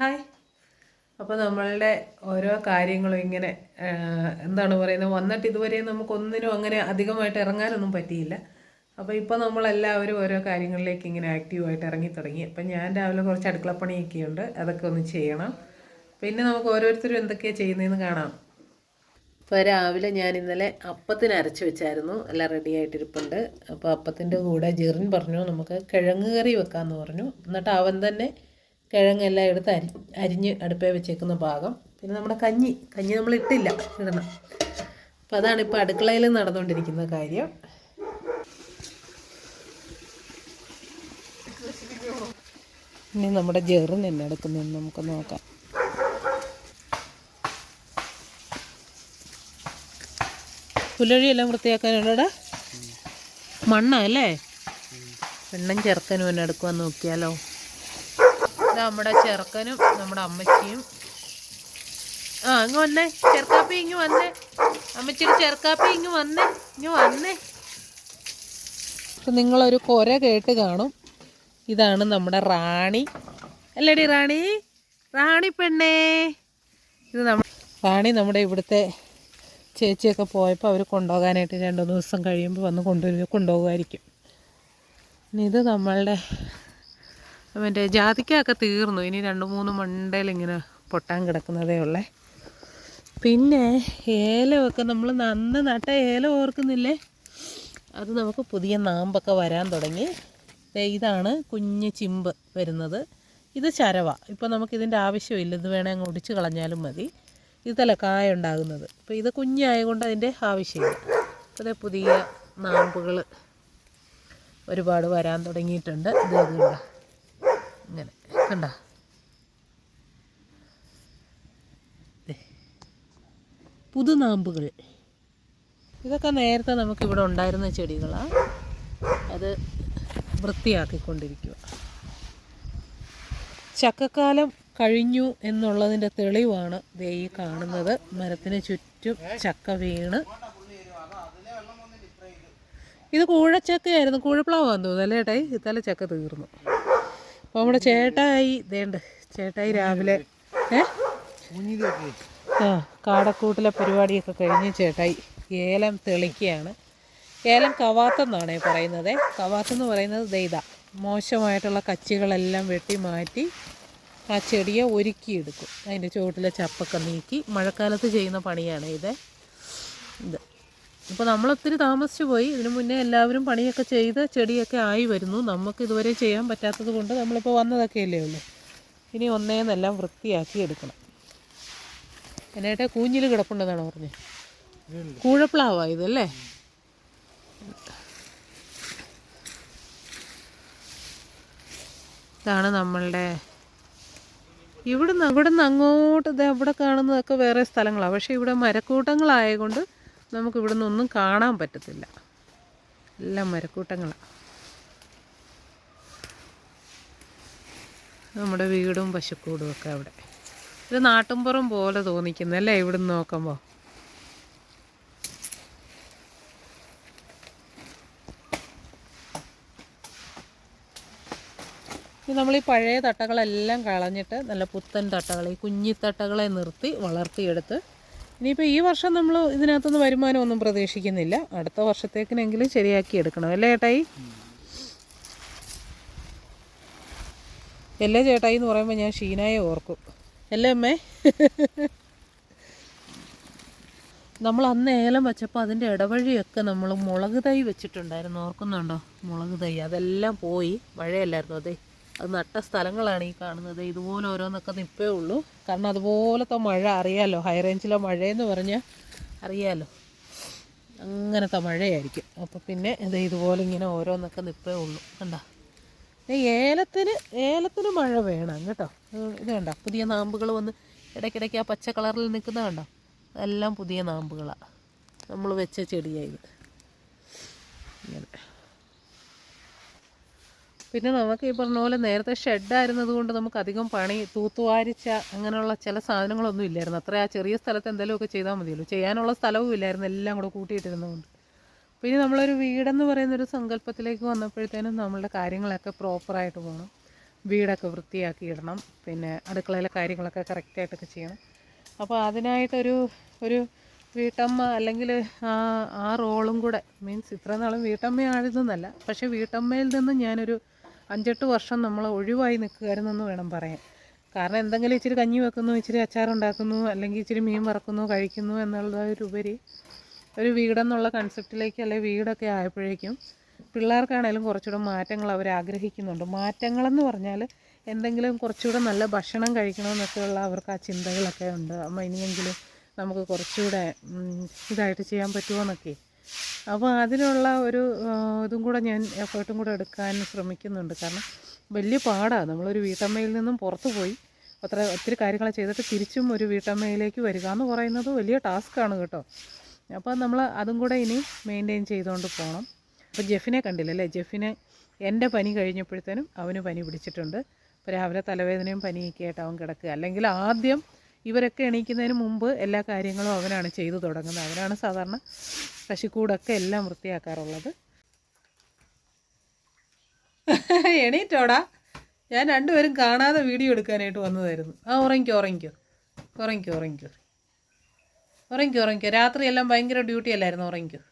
Hi. അപ്പോൾ നമ്മളുടെ ഓരോ കാര്യങ്ങളും ഇങ്ങനെ എന്താണ് പറയുന്നത്, വന്നിട്ട് ഇതുവരെ നമുക്കൊന്നിനും അങ്ങനെ അധികമായിട്ട് ഇറങ്ങാനൊന്നും പറ്റിയില്ല. അപ്പോൾ ഇപ്പോൾ നമ്മളെല്ലാവരും ഓരോ കാര്യങ്ങളിലേക്ക് ഇങ്ങനെ ആക്റ്റീവായിട്ട് ഇറങ്ങി തുടങ്ങി. അപ്പം ഞാൻ രാവിലെ കുറച്ച് അടുക്കളപ്പണിയൊക്കെ ഉണ്ട്, അതൊക്കെ ഒന്ന് ചെയ്യണം. പിന്നെ നമുക്ക് ഓരോരുത്തരും എന്തൊക്കെയാണ് ചെയ്യുന്നതെന്ന് കാണാം. ഇപ്പോൾ രാവിലെ ഞാൻ ഇന്നലെ അപ്പത്തിന് അരച്ച് വെച്ചായിരുന്നു, എല്ലാം റെഡി ആയിട്ടിരിപ്പുണ്ട്. അപ്പോൾ അപ്പത്തിൻ്റെ കൂടെ ജെറിൻ പറഞ്ഞു നമുക്ക് കിഴങ്ങ് കറി വെക്കാമെന്ന് പറഞ്ഞു. എന്നിട്ട് അവൻ തന്നെ കിഴങ്ങെല്ലാം എടുത്ത് അരിഞ്ഞ് അടുപ്പേ വെച്ചേക്കുന്ന ഭാഗം. പിന്നെ നമ്മുടെ കഞ്ഞി നമ്മൾ ഇട്ടില്ല, ഇടണം. അപ്പം അതാണ് ഇപ്പോൾ അടുക്കളയിൽ നടന്നുകൊണ്ടിരിക്കുന്ന കാര്യം. ഇനി നമ്മുടെ ജെറിൻ എന്നെ എടുക്കുന്നതെന്ന് നമുക്ക് നോക്കാം. പുലഴിയെല്ലാം വൃത്തിയാക്കാനുള്ളടാ മണ്ണല്ലേ. വെണ്ണം ചെറുക്കനും എന്നെ എടുക്കുവാൻ നോക്കിയാലോ. നമ്മുടെ ചെറുക്കനും നമ്മുടെ അമ്മച്ചിയും. ഇങ്ങ് വന്നേ ചെറുക്കാപ്പി, ഇങ്ങ് വന്നേ അമ്മച്ചിയുടെ ചെറുക്കാപ്പി, ഇങ്ങ് വന്നേ. നിങ്ങളൊരു കൊര കേട്ട് കാണും. ഇതാണ് നമ്മുടെ റാണി അല്ലേടി, റാണി പെണ്ണേ. ഇത് റാണി നമ്മുടെ ഇവിടുത്തെ ചേച്ചിയൊക്കെ പോയപ്പോൾ അവർ കൊണ്ടുപോകാനായിട്ട് 2 ദിവസം കഴിയുമ്പോൾ വന്ന് കൊണ്ടുപോകുമായിരിക്കും. ഇനി ഇത് നമ്മളുടെ മറ്റേ ജാതിക്കയൊക്കെ തീർന്നു. ഇനി 2-3 മണ്ടയിലിങ്ങനെ പൊട്ടാൻ കിടക്കുന്നതേ ഉള്ളേ. പിന്നെ ഏലമൊക്കെ നമ്മൾ നന്ന് നട്ട ഏലം ഓർക്കുന്നില്ലേ, അത് നമുക്ക് പുതിയ നാമ്പൊക്കെ വരാൻ തുടങ്ങി. ഇതാണ് കുഞ്ഞ് ചിമ്പ് വരുന്നത്. ഇത് ചരവ. ഇപ്പോൾ നമുക്കിതിൻ്റെ ആവശ്യമില്ല, ഇത് വേണേൽ അങ്ങ് ഒടിച്ച് കളഞ്ഞാലും മതി. ഇതല്ല കായ ഉണ്ടാകുന്നത്. അപ്പോൾ ഇത് കുഞ്ഞായതുകൊണ്ട് അതിൻ്റെ ആവശ്യമില്ല. അതേ പുതിയ നാമ്പുകൾ ഒരുപാട് വരാൻ തുടങ്ങിയിട്ടുണ്ട്. ഇത് കണ്ട, ഇങ്ങനെ കണ്ട, പുതുനാമ്പുകൾ. ഇതൊക്കെ നേരത്തെ നമുക്കിവിടെ ഉണ്ടായിരുന്ന ചെടികളാണ്. അത് വൃത്തിയാക്കിക്കൊണ്ടിരിക്കുക. ചക്കക്കാലം കഴിഞ്ഞു എന്നുള്ളതിൻ്റെ തെളിവാണ് ദേ ഈ കാണുന്നത്. മരത്തിന് ചുറ്റും ചക്ക വീണ്. ഇത് കൂഴച്ചക്കയായിരുന്നു, കൂഴപ്ലാവാന്ന് തോന്നുന്നു അല്ലേ ഏട്ടായി. ഇത്തല ചക്ക തീർന്നു. അപ്പോൾ നമ്മുടെ ചേട്ടായി രാവിലെ കാടക്കൂട്ടിലെ പരിപാടിയൊക്കെ കഴിഞ്ഞ് ചേട്ടായി ഏലം തെളിക്കുകയാണ്. ഏലം കവാത്തെന്നാണ് പറയുന്നത്. കവാത്തെന്ന് പറയുന്നത് ഇതാ, മോശമായിട്ടുള്ള കച്ചികളെല്ലാം വെട്ടി മാറ്റി ആ ചെടിയെ ഒരുക്കിയെടുക്കും. അതിൻ്റെ ചുവട്ടിലെ ചപ്പൊക്കെ നീക്കി മഴക്കാലത്ത് ചെയ്യുന്ന പണിയാണ് ഇത്. ഇപ്പോൾ നമ്മളൊത്തിരി താമസിച്ചു പോയി. ഇതിനു മുന്നേ എല്ലാവരും പണിയൊക്കെ ചെയ്ത് ചെടിയൊക്കെ ആയി വരുന്നു. നമുക്ക് ഇതുവരെ ചെയ്യാൻ പറ്റാത്തത് കൊണ്ട് നമ്മളിപ്പോൾ വന്നതൊക്കെയല്ലേ ഉള്ളൂ. ഇനി ഒന്നേന്നെല്ലാം വൃത്തിയാക്കി എടുക്കണം. എന്നായിട്ട് കൂഞ്ഞിൽ കിടപ്പുണ്ടെന്നാണ് പറഞ്ഞത്. കൂഴപ്ലാവാ ഇതല്ലേ. ഇതാണ് നമ്മളുടെ ഇവിടുന്ന് അങ്ങോട്ട് ഇവിടെ കാണുന്നതൊക്കെ വേറെ സ്ഥലങ്ങളാണ്. പക്ഷേ ഇവിടെ മരക്കൂട്ടങ്ങളായതുകൊണ്ട് നമുക്ക് ഇവിടെ നിന്നൊന്നും കാണാൻ പറ്റത്തില്ല. എല്ലാം മരക്കൂട്ടങ്ങളാണ്. നമ്മുടെ വീടും പശുക്കൂടും ഒക്കെ അവിടെ. ഇത് നാട്ടുംപുറം പോലെ തോന്നിക്കുന്നല്ലേ ഇവിടുന്ന് നോക്കുമ്പോൾ. നമ്മളീ പഴയ തട്ടകളെല്ലാം കളഞ്ഞിട്ട് നല്ല പുത്തൻ തട്ടകൾ, ഈ കുഞ്ഞിത്തട്ടകളെ നിർത്തി വളർത്തിയെടുത്ത് ഇനിയിപ്പോൾ ഈ വർഷം നമ്മൾ ഇതിനകത്തുനിന്ന് വരുമാനമൊന്നും പ്രതീക്ഷിക്കുന്നില്ല. അടുത്ത വർഷത്തേക്കിനെങ്കിലും ശരിയാക്കി എടുക്കണം അല്ലേ ചേട്ടായി. അല്ലേ ചേട്ടായി എന്ന് പറയുമ്പോൾ ഞാൻ ഷീനായെ ഓർക്കും. അല്ലേ അമ്മേ. നമ്മൾ അന്ന് ഏലം വെച്ചപ്പോൾ അതിൻ്റെ ഇടവഴിയൊക്കെ നമ്മൾ മുളക് തൈ വെച്ചിട്ടുണ്ടായിരുന്നു, ഓർക്കുന്നുണ്ടോ? മുളക് തൈ അതെല്ലാം പോയി, മഴയല്ലായിരുന്നു. അതെ, അത് നട്ട സ്ഥലങ്ങളാണ് ഈ കാണുന്നത്. ഇതുപോലെ ഓരോന്നൊക്കെ നിൽപ്പേ ഉള്ളൂ. കാരണം അതുപോലത്തെ മഴ അറിയാമല്ലോ, ഹൈ റേഞ്ചിലെ മഴയെന്ന് പറഞ്ഞാൽ അറിയാമല്ലോ, അങ്ങനത്തെ മഴയായിരിക്കും. അപ്പോൾ പിന്നെ ഇതുപോലെ ഇങ്ങനെ ഓരോന്നൊക്കെ നിൽപ്പേ ഉള്ളൂ. കണ്ടോ, ഏലത്തിന് മഴ വേണം കേട്ടോ. ഇത് കണ്ടോ, പുതിയ നാമ്പുകൾ വന്ന് ഇടയ്ക്കിടയ്ക്ക് ആ പച്ച കളറിൽ നിൽക്കുന്നത് കണ്ടോ, അതെല്ലാം പുതിയ നാമ്പുകളാണ്, നമ്മൾ വെച്ച ചെടിയായത്. ഇങ്ങനെ പിന്നെ നമുക്ക് ഈ പറഞ്ഞ പോലെ നേരത്തെ ഷെഡായിരുന്നത് കൊണ്ട് നമുക്ക് അധികം പണി തൂത്തുവാരിച്ച അങ്ങനെയുള്ള ചില സാധനങ്ങളൊന്നും ഇല്ലായിരുന്നു. അത്ര ആ ചെറിയ സ്ഥലത്ത് എന്തെങ്കിലുമൊക്കെ ചെയ്താൽ മതിയല്ലോ. ചെയ്യാനുള്ള സ്ഥലവും ഇല്ലായിരുന്നു, എല്ലാം കൂടെ കൂട്ടിയിട്ടിരുന്നതുകൊണ്ട്. പിന്നെ നമ്മളൊരു വീടെന്ന് പറയുന്നൊരു സങ്കല്പത്തിലേക്ക് വന്നപ്പോഴത്തേനും നമ്മളുടെ കാര്യങ്ങളൊക്കെ പ്രോപ്പറായിട്ട് പോകണം. വീടൊക്കെ വൃത്തിയാക്കി ഇടണം, പിന്നെ അടുക്കളയിലെ കാര്യങ്ങളൊക്കെ കറക്റ്റായിട്ടൊക്കെ ചെയ്യണം. അപ്പോൾ അതിനായിട്ടൊരു വീട്ടമ്മ അല്ലെങ്കിൽ ആ റോളും കൂടെ മീൻസ് ഇത്ര നാളും വീട്ടമ്മയായിരുന്നല്ല, പക്ഷേ വീട്ടമ്മയിൽ നിന്ന് ഞാനൊരു 5-8 വർഷം നമ്മൾ ഒഴിവായി നിൽക്കുകയായിരുന്നെന്ന് വേണം പറയാൻ. കാരണം എന്തെങ്കിലും ഇച്ചിരി കഞ്ഞി വെക്കുന്നു, ഇച്ചിരി അച്ചാറുണ്ടാക്കുന്നു, അല്ലെങ്കിൽ ഇച്ചിരി മീൻ വറക്കുന്നു, കഴിക്കുന്നു എന്നുള്ളതിലുപരി ഒരു വീടെന്നുള്ള കൺസെപ്റ്റിലേക്ക് അല്ലെങ്കിൽ വീടൊക്കെ ആയപ്പോഴേക്കും പിള്ളേർക്കാണേലും കുറച്ചുകൂടെ മാറ്റങ്ങൾ അവർ ആഗ്രഹിക്കുന്നുണ്ട്. മാറ്റങ്ങളെന്ന് പറഞ്ഞാൽ എന്തെങ്കിലും കുറച്ചുകൂടെ നല്ല ഭക്ഷണം കഴിക്കണമെന്നൊക്കെയുള്ള അവർക്ക് ആ ചിന്തകളൊക്കെ ഉണ്ട്. അമ്മ ഇനിയെങ്കിലും നമുക്ക് കുറച്ചുകൂടെ ഇതായിട്ട് ചെയ്യാൻ പറ്റുമോ എന്നൊക്കെ. അപ്പോൾ അതിനുള്ള ഒരു ഇതും കൂടെ ഞാൻ എഫേർട്ടും കൂടെ എടുക്കാൻ ശ്രമിക്കുന്നുണ്ട്. കാരണം വലിയ പാടാണ് നമ്മളൊരു വീട്ടമ്മയിൽ നിന്നും പുറത്തു പോയി ഒത്തിരി കാര്യങ്ങൾ ചെയ്തിട്ട് തിരിച്ചും ഒരു വീട്ടമ്മയിലേക്ക് വരിക എന്ന് പറയുന്നത് വലിയ ടാസ്ക്കാണ് കേട്ടോ. അപ്പോൾ നമ്മൾ അതും കൂടെ ഇനി മെയിൻറ്റെയിൻ ചെയ്തുകൊണ്ട് പോകണം. അപ്പോൾ ജെഫിനെ കണ്ടില്ലല്ലേ, ജെഫിനെ എൻ്റെ പനി കഴിഞ്ഞപ്പോഴത്തേനും അവന് പനി പിടിച്ചിട്ടുണ്ട്. അപ്പോൾ രാവിലെ തലവേദനയും പനിയൊക്കെ ആയിട്ട് അവൻ കിടക്കുക. അല്ലെങ്കിൽ ആദ്യം ഇവരൊക്കെ എണീക്കുന്നതിന് മുമ്പ് എല്ലാ കാര്യങ്ങളും അവനാണ് ചെയ്തു തുടങ്ങുന്നത്. അവനാണ് സാധാരണ പശുക്കൂടൊക്കെ എല്ലാം വൃത്തിയാക്കാറുള്ളത്. എണീറ്റോടാ, ഞാൻ രണ്ടുപേരും കാണാതെ വീഡിയോ എടുക്കാനായിട്ട് വന്നതായിരുന്നു. ഉറങ്ങിക്കോ. രാത്രിയെല്ലാം ഭയങ്കര ഡ്യൂട്ടി അല്ലായിരുന്നു, ഉറങ്ങിക്കോ.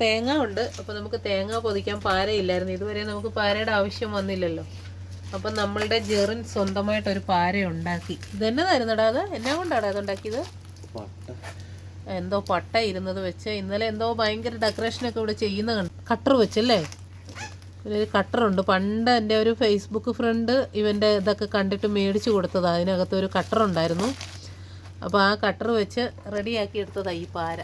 തേങ്ങ ഉണ്ട്. അപ്പോൾ നമുക്ക് തേങ്ങ പൊതിക്കാൻ പാരയില്ലായിരുന്നു ഇതുവരെ, നമുക്ക് പാരയുടെ ആവശ്യം വന്നില്ലല്ലോ. അപ്പം നമ്മളുടെ ജെറിൻ സ്വന്തമായിട്ടൊരു പാര ഉണ്ടാക്കി. ഇതെന്നതായിരുന്നടാ, അത് എന്നാ കൊണ്ടാടാ അതുണ്ടാക്കിയത്? എന്തോ പട്ട ഇരുന്നത് വെച്ച് ഇന്നലെ എന്തോ ഭയങ്കര ഡെക്കറേഷനൊക്കെ ഇവിടെ ചെയ്യുന്ന കട്ടർ വെച്ചല്ലേ. ഒരു കട്ടറുണ്ട്, പണ്ട് എൻ്റെ ഒരു ഫേസ്ബുക്ക് ഫ്രണ്ട് ഇവൻ്റെ ഇതൊക്കെ കണ്ടിട്ട് മേടിച്ച് കൊടുത്തതാണ്. അതിനകത്തൊരു കട്ടറുണ്ടായിരുന്നു. അപ്പോൾ ആ കട്ടർ വെച്ച് റെഡിയാക്കി എടുത്തതാണ് ഈ പാര.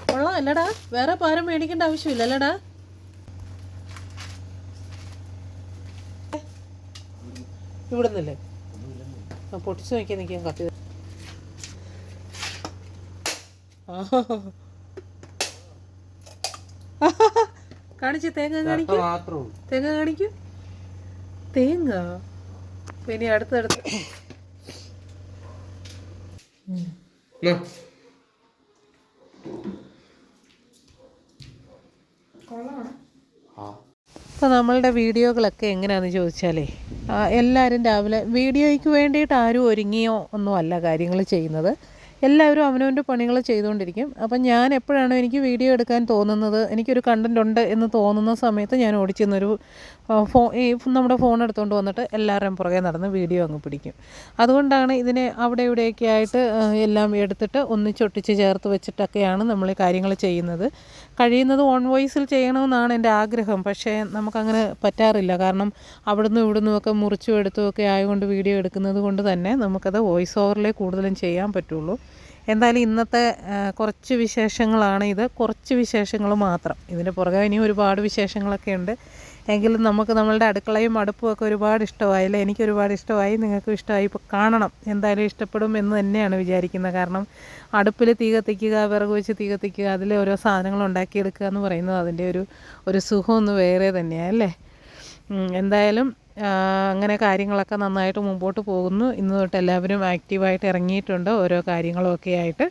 കൊള്ളാം അല്ലടാ, വേറെ പാര മേടിക്കേണ്ട ആവശ്യമില്ല അല്ലടാ. ഇവിടുന്നല്ലേ പൊട്ടിച്ച് നോക്കിയാൽ നിൽക്കാൻ കത്തി. കാണിച്ച് തേങ്ങ കാണിക്കൂ. തേങ്ങ പിന്നെ അടുത്തടുത്ത് അപ്പോൾ നമ്മളുടെ വീഡിയോകളൊക്കെ എങ്ങനെയാണെന്ന് ചോദിച്ചാലേ എല്ലാവരും രാവിലെ വീഡിയോയ്ക്ക് വേണ്ടിയിട്ട് ആരും ഒരുങ്ങിയോ ഒന്നുമല്ല കാര്യങ്ങൾ ചെയ്യുന്നത്. എല്ലാവരും അവനവൻ്റെ പണികൾ ചെയ്തുകൊണ്ടിരിക്കും. അപ്പം ഞാൻ എപ്പോഴാണോ എനിക്ക് വീഡിയോ എടുക്കാൻ തോന്നുന്നത്, എനിക്കൊരു കണ്ടൻറ് ഉണ്ട് എന്ന് തോന്നുന്ന സമയത്ത് ഞാൻ ഓടിച്ചെന്നൊരു നമ്മുടെ ഫോൺ എടുത്തുകൊണ്ട് വന്നിട്ട് എല്ലാവരുടെയും പുറകെ നടന്ന് വീഡിയോ അങ്ങ് പിടിക്കും. അതുകൊണ്ടാണ് ഇതിനെ അവിടെ ഇവിടെയൊക്കെ ആയിട്ട് എല്ലാം എടുത്തിട്ട് ഒന്നിച്ചൊട്ടിച്ച് ചേർത്ത് വെച്ചിട്ടൊക്കെയാണ് നമ്മൾ ഈ കാര്യങ്ങൾ ചെയ്യുന്നത്. കഴിയുന്നത് ഓൺ വോയിസിൽ ചെയ്യണമെന്നാണ് എൻ്റെ ആഗ്രഹം. പക്ഷേ നമുക്കങ്ങനെ പറ്റാറില്ല. കാരണം അവിടുന്ന് ഇവിടുന്നുമൊക്കെ മുറിച്ചും എടുത്തുമൊക്കെ ആയതുകൊണ്ട് വീഡിയോ എടുക്കുന്നത് കൊണ്ട് തന്നെ നമുക്കത് വോയിസ് ഓവറിലേ കൂടുതലും ചെയ്യാൻ പറ്റുള്ളൂ. എന്തായാലും ഇന്നത്തെ കുറച്ച് വിശേഷങ്ങളാണ് ഇത്, കുറച്ച് വിശേഷങ്ങൾ മാത്രം. ഇതിൻ്റെ പുറകെ ഇനിയും ഒരുപാട് വിശേഷങ്ങളൊക്കെ ഉണ്ട്. എങ്കിലും നമുക്ക് നമ്മളുടെ അടുക്കളയും അടുപ്പും ഒക്കെ ഒരുപാട് ഇഷ്ടമായില്ലേ. എനിക്കൊരുപാട് ഇഷ്ടമായി, നിങ്ങൾക്കും ഇഷ്ടമായി. ഇപ്പോൾ കാണണം, എന്തായാലും ഇഷ്ടപ്പെടും എന്ന് തന്നെയാണ് വിചാരിക്കുന്നത്. കാരണം അടുപ്പിൽ തീ കത്തിക്കുക, വിറക് വെച്ച് തീ കത്തിക്കുക, അതിൽ ഓരോ സാധനങ്ങൾ ഉണ്ടാക്കിയെടുക്കുക എന്ന് പറയുന്നത് അതിൻ്റെ ഒരു സുഖം ഒന്ന് വേറെ തന്നെയാണ് അല്ലേ. എന്തായാലും അങ്ങനെ കാര്യങ്ങളൊക്കെ നന്നായിട്ട് മുമ്പോട്ട് പോകുന്നു. ഇന്ന് തൊട്ട് എല്ലാവരും ആക്റ്റീവായിട്ട് ഇറങ്ങിയിട്ടുണ്ട് ഓരോ കാര്യങ്ങളുമൊക്കെ ആയിട്ട്.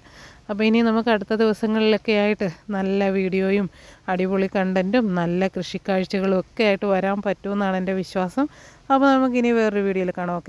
അപ്പോൾ ഇനി നമുക്ക് അടുത്ത ദിവസങ്ങളിലൊക്കെ ആയിട്ട് നല്ല വീഡിയോയും അടിപൊളി കണ്ടൻറ്റും നല്ല കൃഷിക്കാഴ്ചകളും ഒക്കെ ആയിട്ട് വരാൻ പറ്റുമെന്നാണ് എൻ്റെ വിശ്വാസം. അപ്പോൾ നമുക്കിനി വേറൊരു വീഡിയോയിൽ കാണാം. ഓക്കെ.